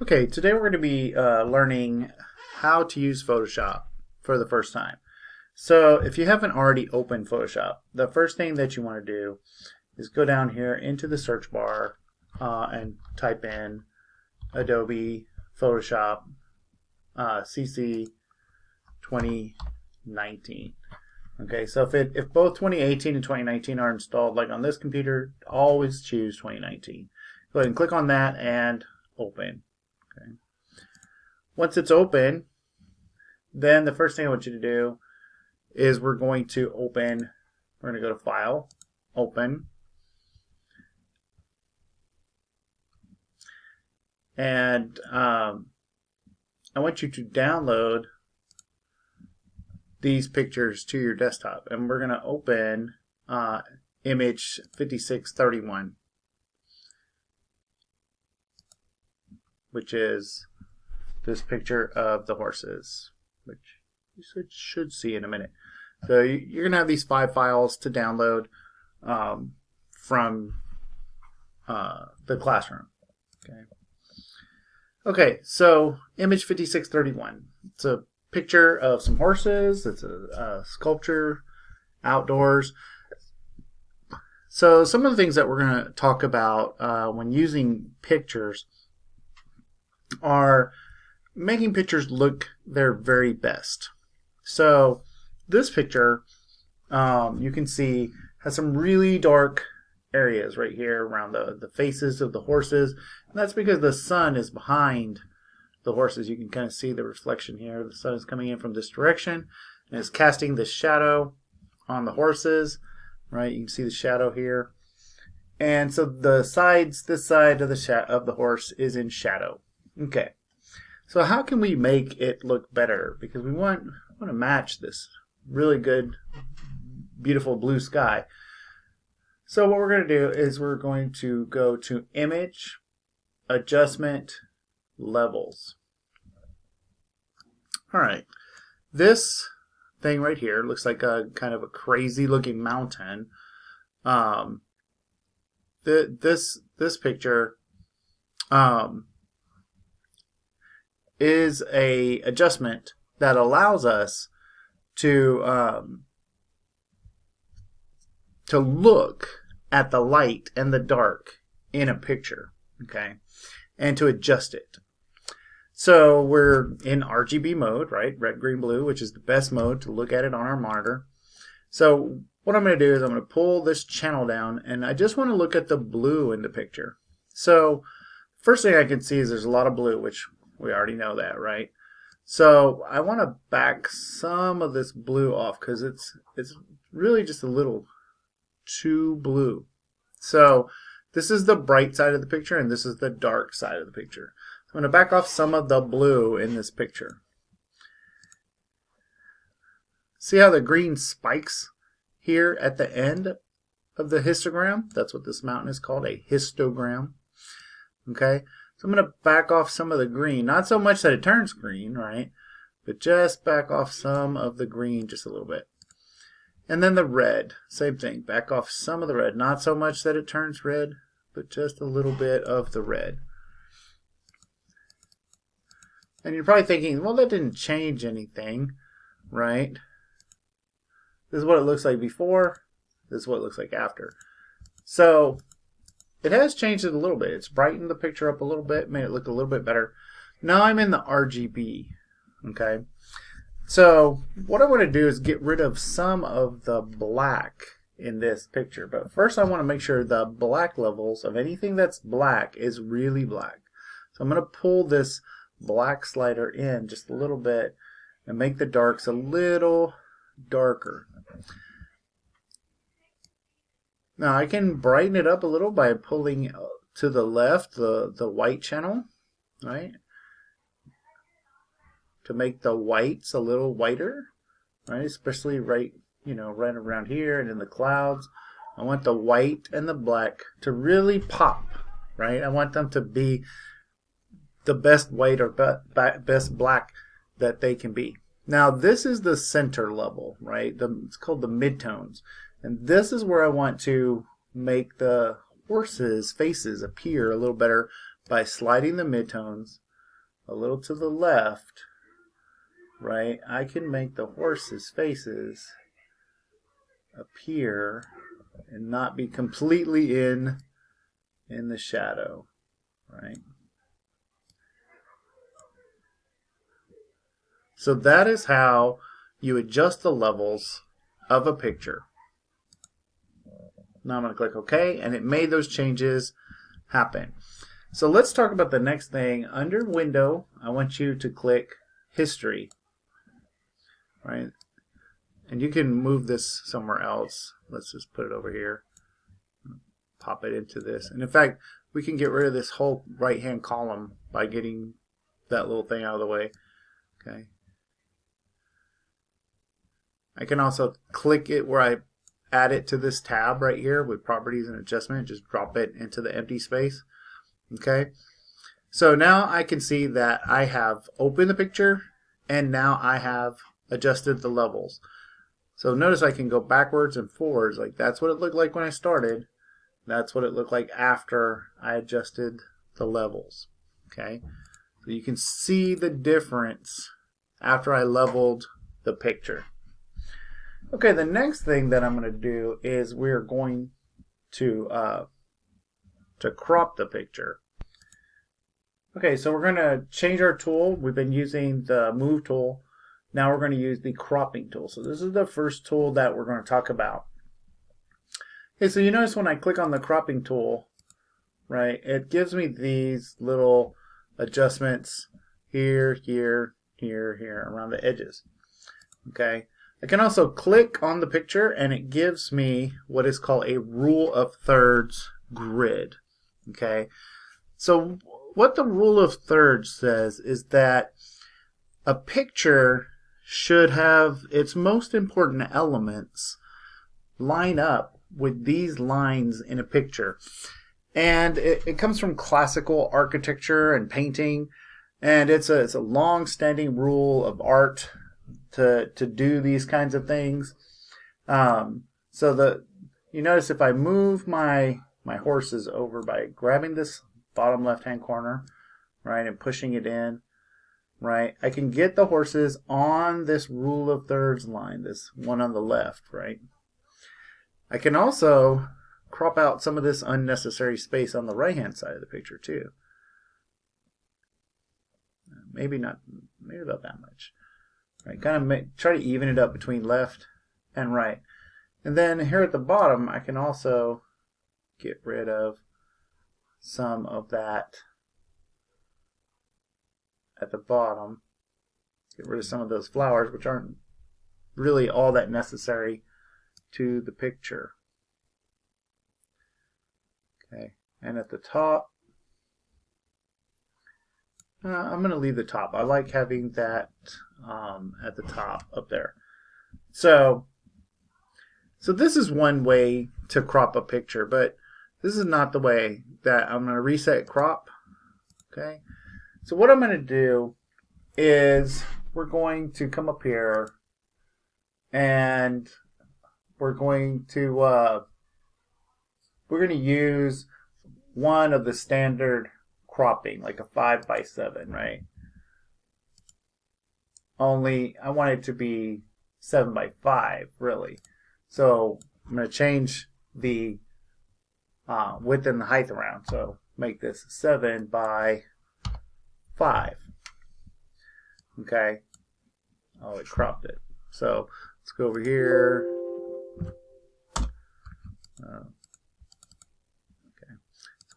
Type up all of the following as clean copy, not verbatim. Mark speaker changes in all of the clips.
Speaker 1: Okay, today we're going to be learning how to use Photoshop for the first time. So if you haven't already opened Photoshop, the first thing that you want to do is go down here into the search bar and type in Adobe Photoshop CC 2019. Okay, so if both 2018 and 2019 are installed, like on this computer, always choose 2019. Go ahead and click on that and open. Okay. Once it's open, then the first thing I want you to do is we're going to go to File, Open, and I want you to download these pictures to your desktop. And we're going to open image 5631, which is this picture of the horses, which you should see in a minute. So you're going to have these 5 files to download from the classroom. Okay, so image 5631. It's a picture of some horses. It's a sculpture outdoors. So some of the things that we're going to talk about when using pictures are making pictures look their very best. So this picture, you can see, has some really dark areas right here around the faces of the horses. And that's because the sun is behind the horses. You can kind of see the reflection here. The sun is coming in from this direction and is casting the shadow on the horses. Right, you can see the shadow here. And so the sides, this side of the horse is in shadow. Okay. So how can we make it look better? Because we want to match this really good, beautiful blue sky. So what we're going to do is we're going to go to Image, Adjustment, Levels. All right. This thing right here looks like a kind of a crazy looking mountain. This picture is a adjustment that allows us to look at the light and the dark in a picture, okay, and to adjust it. So we're in RGB mode, right? Red, green, blue, which is the best mode to look at it on our monitor. So what I'm going to do is I'm going to pull this channel down, and I just want to look at the blue in the picture. So first thing I can see is there's a lot of blue, which we already know that, right? So I want to back some of this blue off because it's really just a little too blue. So this is the bright side of the picture, and this is the dark side of the picture. So I'm going to back off some of the blue in this picture. See how the green spikes here at the end of the histogram? That's what this mountain is called, a histogram. Okay, so I'm going to back off some of the green. Not so much that it turns green, right? But just back off some of the green just a little bit. And then the red, same thing. Back off some of the red. Not so much that it turns red, but just a little bit of the red. And you're probably thinking, well, that didn't change anything, right? This is what it looks like before. This is what it looks like after. So it has changed it a little bit. It's brightened the picture up a little bit, made it look a little bit better. Now I'm in the RGB, okay? So what I want to do is get rid of some of the black in this picture. But first I want to make sure the black levels of anything that's black is really black. So I'm going to pull this black slider in just a little bit and make the darks a little darker. Now I can brighten it up a little by pulling to the left the white channel, right? To make the whites a little whiter, right? Especially right around here and in the clouds. I want the white and the black to really pop, right? I want them to be the best white or best black that they can be. Now this is the center level, right? It's called the midtones. And this is where I want to make the horses' faces appear a little better by sliding the midtones a little to the left, right, I can make the horses' faces appear and not be completely in the shadow, right? So that is how you adjust the levels of a picture. Now I'm going to click OK, and it made those changes happen. So let's talk about the next thing. Under Window, I want you to click History, right? And you can move this somewhere else. Let's just put it over here. Pop it into this. And in fact, we can get rid of this whole right-hand column by getting that little thing out of the way. Okay. I can also click it where I add it to this tab right here with Properties and Adjustment. Just drop it into the empty space. Okay. So now I can see that I have opened the picture and now I have adjusted the levels. So notice I can go backwards and forwards. Like that's what it looked like when I started. That's what it looked like after I adjusted the levels. Okay. So you can see the difference after I leveled the picture. Okay, the next thing that I'm going to do is we're going to crop the picture. Okay, so we're going to change our tool. We've been using the Move tool. Now we're going to use the Cropping tool. So this is the first tool that we're going to talk about. Okay, so you notice when I click on the Cropping tool, right, it gives me these little adjustments here, here, here, here, around the edges. Okay. I can also click on the picture and it gives me what is called a rule of thirds grid. Okay, so what the rule of thirds says is that a picture should have its most important elements line up with these lines in a picture. And it comes from classical architecture and painting, and it's a long-standing rule of art to do these kinds of things. So you notice if I move my horses over by grabbing this bottom left-hand corner, right, and pushing it in, right, I can get the horses on this rule of thirds line, this one on the left, right. I can also crop out some of this unnecessary space on the right-hand side of the picture too. Maybe about that much. Right, kind of try to even it up between left and right. And then here at the bottom, I can also get rid of some of that at the bottom. Get rid of some of those flowers, which aren't really all that necessary to the picture. Okay, and at the top, I'm going to leave the top. I like having that at the top up there. So this is one way to crop a picture, but this is not the way that I'm going to reset crop. Okay, so what I'm going to do is we're going to come up here and we're going to use one of the standard cropping, like a 5x7, right? Only I want it to be 7x5, really. So I'm going to change the width and the height around. So make this 7x5. Okay. Oh, it cropped it. So let's go over here.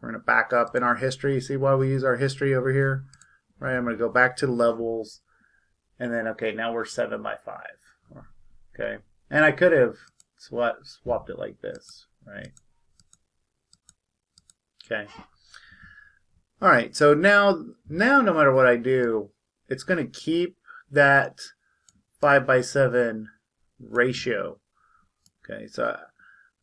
Speaker 1: We're going to back up in our history. See why we use our history over here? Right, I'm going to go back to levels. And then, okay, now we're 7x5. Okay. And I could have swapped it like this, right? Okay. All right, so now no matter what I do, it's going to keep that 5x7 ratio. Okay, so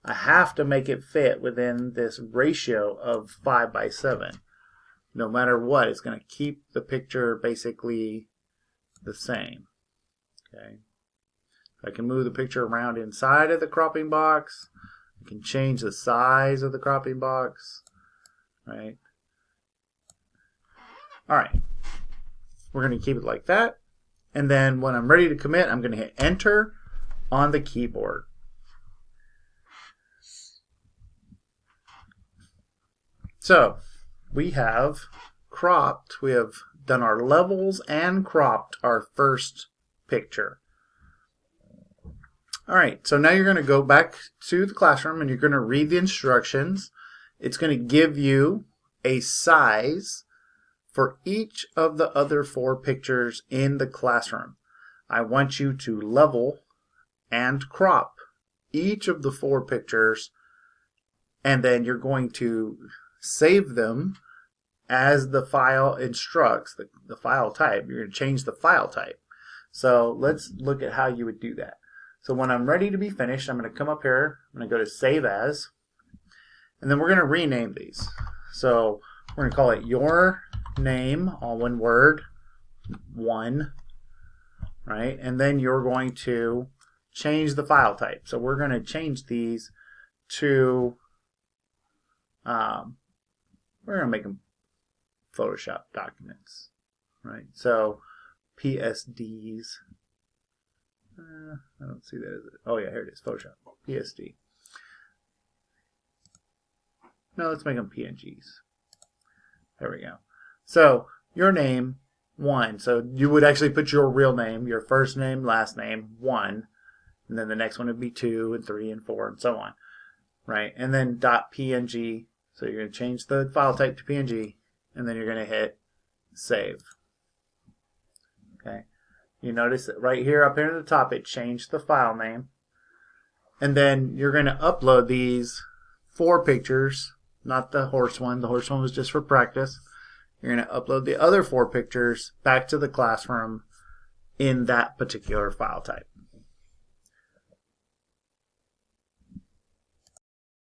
Speaker 1: I have to make it fit within this ratio of 5x7. No matter what, it's going to keep the picture basically the same. Okay. I can move the picture around inside of the cropping box. I can change the size of the cropping box. Right. All right. We're going to keep it like that. And then when I'm ready to commit, I'm going to hit enter on the keyboard. So we have cropped, we have done our levels and cropped our first picture. Alright, so now you're going to go back to the classroom and you're going to read the instructions. It's going to give you a size for each of the other 4 pictures in the classroom. I want you to level and crop each of the 4 pictures, and then you're going to save them as the file instructs, the file type. You're going to change the file type. So let's look at how you would do that. So when I'm ready to be finished, I'm going to come up here, I'm going to go to Save As, and then we're going to rename these. So we're going to call it Your Name, all one word, 1, right? And then you're going to change the file type. So we're going to change these to, we're going to make them Photoshop documents, right? So PSDs. I don't see that. Is it? Oh yeah, here it is. Photoshop. PSD. No, let's make them PNGs. There we go. So your name 1. So you would actually put your real name, your first name, last name 1, and then the next one would be 2 and 3 and 4 and so on, right? And then .png. So you're going to change the file type to PNG, and then you're going to hit save. Okay. You notice that right here up here at the top it changed the file name. And then you're going to upload these 4 pictures, not the horse one. The horse one was just for practice. You're going to upload the other 4 pictures back to the classroom in that particular file type.